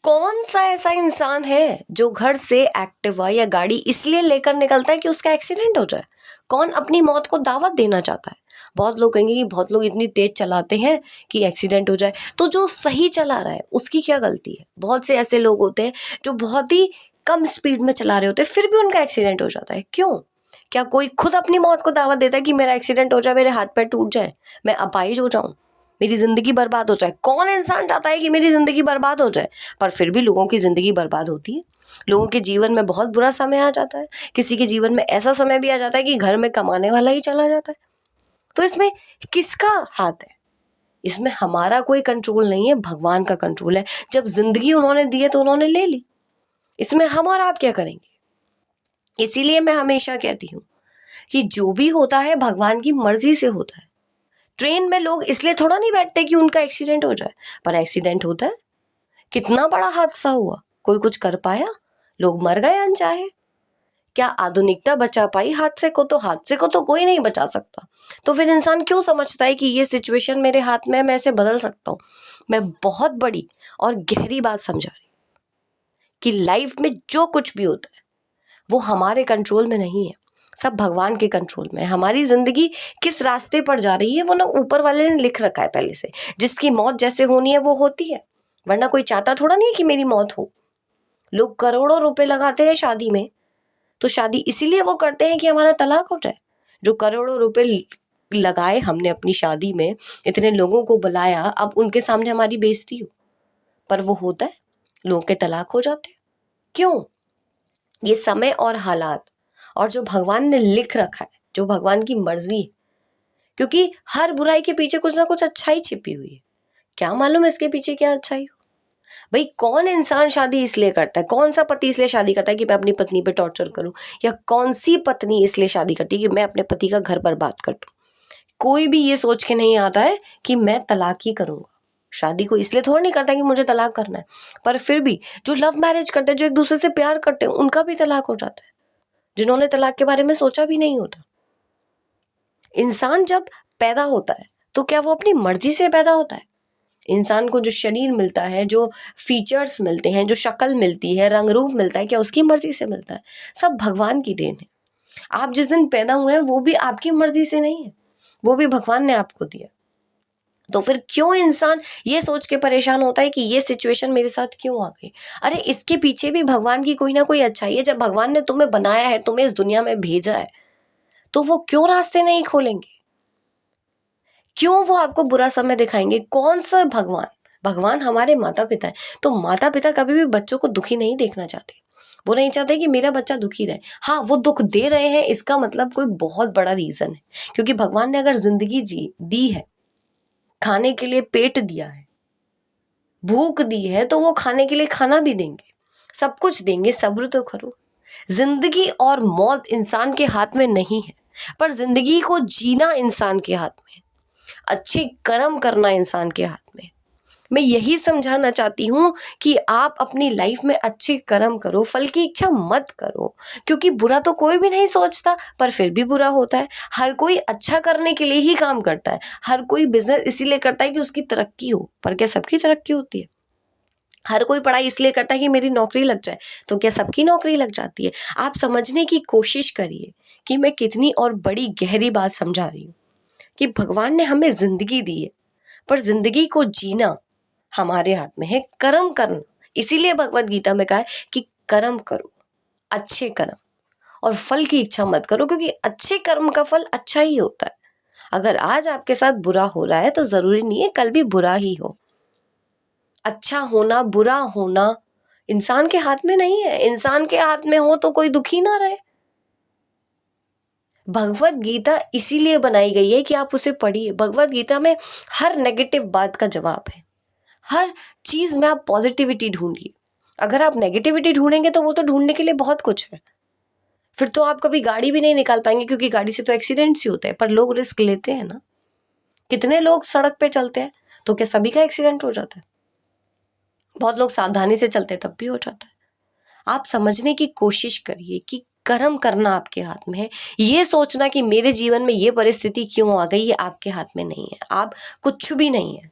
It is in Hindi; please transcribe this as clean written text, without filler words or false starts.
कौन सा ऐसा इंसान है जो घर से एक्टिवा या गाड़ी इसलिए लेकर निकलता है कि उसका एक्सीडेंट हो जाए? कौन अपनी मौत को दावत देना चाहता है? बहुत लोग कहेंगे कि बहुत लोग इतनी तेज चलाते हैं कि एक्सीडेंट हो जाए, तो जो सही चला रहा है उसकी क्या गलती है? बहुत से ऐसे लोग होते हैं जो बहुत ही कम स्पीड में चला रहे होते हैं, फिर भी उनका एक्सीडेंट हो जाता है। क्यों? क्या कोई खुद अपनी मौत को दावत देता है कि मेरा एक्सीडेंट हो जाए, मेरे हाथ पैर टूट जाए, मैं अपाहिज हो जाऊं, मेरी जिंदगी बर्बाद हो जाए? कौन इंसान चाहता है कि मेरी जिंदगी बर्बाद हो जाए? पर फिर भी लोगों की जिंदगी बर्बाद होती है। लोगों के जीवन में बहुत बुरा समय आ जाता है। किसी के जीवन में ऐसा समय भी आ जाता है कि घर में कमाने वाला ही चला जाता है। तो इसमें किसका हाथ है? इसमें हमारा कोई कंट्रोल नहीं है, भगवान का कंट्रोल है। जब जिंदगी उन्होंने दी है तो उन्होंने ले ली। इसमें हम और आप क्या करेंगे? इसीलिए मैं हमेशा कहती हूँ कि जो भी होता है भगवान की मर्जी से होता है। ट्रेन में लोग इसलिए थोड़ा नहीं बैठते कि उनका एक्सीडेंट हो जाए, पर एक्सीडेंट होता है। कितना बड़ा हादसा हुआ, कोई कुछ कर पाया? लोग मर गए अनचाहे। क्या आधुनिकता बचा पाई हादसे को? तो हादसे को तो कोई नहीं बचा सकता। तो फिर इंसान क्यों समझता है कि ये सिचुएशन मेरे हाथ में है, मैं इसे बदल सकता हूँ? मैं बहुत बड़ी और गहरी बात समझा रही कि लाइफ में जो कुछ भी होता है वो हमारे कंट्रोल में नहीं है, सब भगवान के कंट्रोल में है। हमारी जिंदगी किस रास्ते पर जा रही है वो ना ऊपर वाले ने लिख रखा है पहले से। जिसकी मौत जैसे होनी है वो होती है, वरना कोई चाहता थोड़ा नहीं है कि मेरी मौत हो। लोग करोड़ों रुपए लगाते हैं शादी में, तो शादी इसीलिए वो करते हैं कि हमारा तलाक हो जाए। जो करोड़ों रुपए लगाए हमने अपनी शादी में, इतने लोगों को बुलाया, अब उनके सामने हमारी बेइज्जती हो, पर वो होता है, लोगों के तलाक हो जाते हैं। क्यों? ये समय और हालात और जो भगवान ने लिख रखा है, जो भगवान की मर्जी है। क्योंकि हर बुराई के पीछे कुछ ना कुछ अच्छाई छिपी हुई है। क्या मालूम इसके पीछे क्या अच्छाई हो? भाई कौन इंसान शादी इसलिए करता है, कौन सा पति इसलिए शादी करता है कि मैं अपनी पत्नी पे टॉर्चर करूं, या कौन सी पत्नी इसलिए शादी करती है कि मैं अपने पति का घर बर्बाद कर दूं? कोई भी ये सोच के नहीं आता है कि मैं तलाक ही करूंगा। शादी को इसलिए थोड़ा नहीं करता कि मुझे तलाक करना है। पर फिर भी जो लव मैरिज करते हैं, जो एक दूसरे से प्यार करते हैं, उनका भी तलाक हो जाता है, जिन्होंने तलाक के बारे में सोचा भी नहीं होता। इंसान जब पैदा होता है तो क्या वो अपनी मर्जी से पैदा होता है? इंसान को जो शरीर मिलता है, जो फीचर्स मिलते हैं, जो शक्ल मिलती है, रंग रूप मिलता है, क्या उसकी मर्जी से मिलता है? सब भगवान की देन है। आप जिस दिन पैदा हुए हैं वो भी आपकी मर्जी से नहीं है, वो भी भगवान ने आपको दिया। तो फिर क्यों इंसान ये सोच के परेशान होता है कि ये सिचुएशन मेरे साथ क्यों आ गई? अरे इसके पीछे भी भगवान की कोई ना कोई अच्छाई है। जब भगवान ने तुम्हें बनाया है, तुम्हें इस दुनिया में भेजा है, तो वो क्यों रास्ते नहीं खोलेंगे? क्यों वो आपको बुरा समय दिखाएंगे? कौन सा भगवान? भगवान हमारे माता पिता है। तो माता पिता कभी भी बच्चों को दुखी नहीं देखना चाहते। वो नहीं चाहते कि मेरा बच्चा दुखी रहे। हाँ, वो दुख दे रहे हैं, इसका मतलब कोई बहुत बड़ा रीजन है। क्योंकि भगवान ने अगर जिंदगी दी है, खाने के लिए पेट दिया है, भूख दी है, तो वो खाने के लिए खाना भी देंगे, सब कुछ देंगे। सब्र तो करो। जिंदगी और मौत इंसान के हाथ में नहीं है, पर जिंदगी को जीना इंसान के हाथ में है। अच्छे कर्म करना इंसान के हाथ में। मैं यही समझाना चाहती हूँ कि आप अपनी लाइफ में अच्छे कर्म करो, फल की इच्छा मत करो। क्योंकि बुरा तो कोई भी नहीं सोचता, पर फिर भी बुरा होता है। हर कोई अच्छा करने के लिए ही काम करता है। हर कोई बिजनेस इसीलिए करता है कि उसकी तरक्की हो, पर क्या सबकी तरक्की होती है? हर कोई पढ़ाई इसलिए करता है कि मेरी नौकरी लग जाए, तो क्या सबकी नौकरी लग जाती है? आप समझने की कोशिश करिए कि मैं कितनी और बड़ी गहरी बात समझा रही हूँ। कि भगवान ने हमें जिंदगी दी है, पर जिंदगी को जीना हमारे हाथ में है, कर्म करना। इसीलिए भगवत गीता में कहा है कि कर्म करो, अच्छे कर्म, और फल की इच्छा मत करो, क्योंकि अच्छे कर्म का फल अच्छा ही होता है। अगर आज आपके साथ बुरा हो रहा है तो जरूरी नहीं है कल भी बुरा ही हो। अच्छा होना, बुरा होना इंसान के हाथ में नहीं है। इंसान के हाथ में हो तो कोई दुखी ना रहे। भगवत गीता इसीलिए बनाई गई है कि आप उसे पढ़िए। भगवत गीता में हर नेगेटिव बात का जवाब है। हर चीज में आप पॉजिटिविटी ढूंढिए। अगर आप नेगेटिविटी ढूंढेंगे तो वो तो ढूंढने के लिए बहुत कुछ है। फिर तो आप कभी गाड़ी भी नहीं निकाल पाएंगे, क्योंकि गाड़ी से तो एक्सीडेंट्स ही होते हैं। पर लोग रिस्क लेते हैं ना। कितने लोग सड़क पे चलते हैं, तो क्या सभी का एक्सीडेंट हो जाता है? बहुत लोग सावधानी से चलते हैं, तब भी हो जाता है। आप समझने की कोशिश करिए कि कर्म करना आपके हाथ में है। ये सोचना कि मेरे जीवन में ये परिस्थिति क्यों आ गई, ये आपके हाथ में नहीं है। आप कुछ भी नहीं है।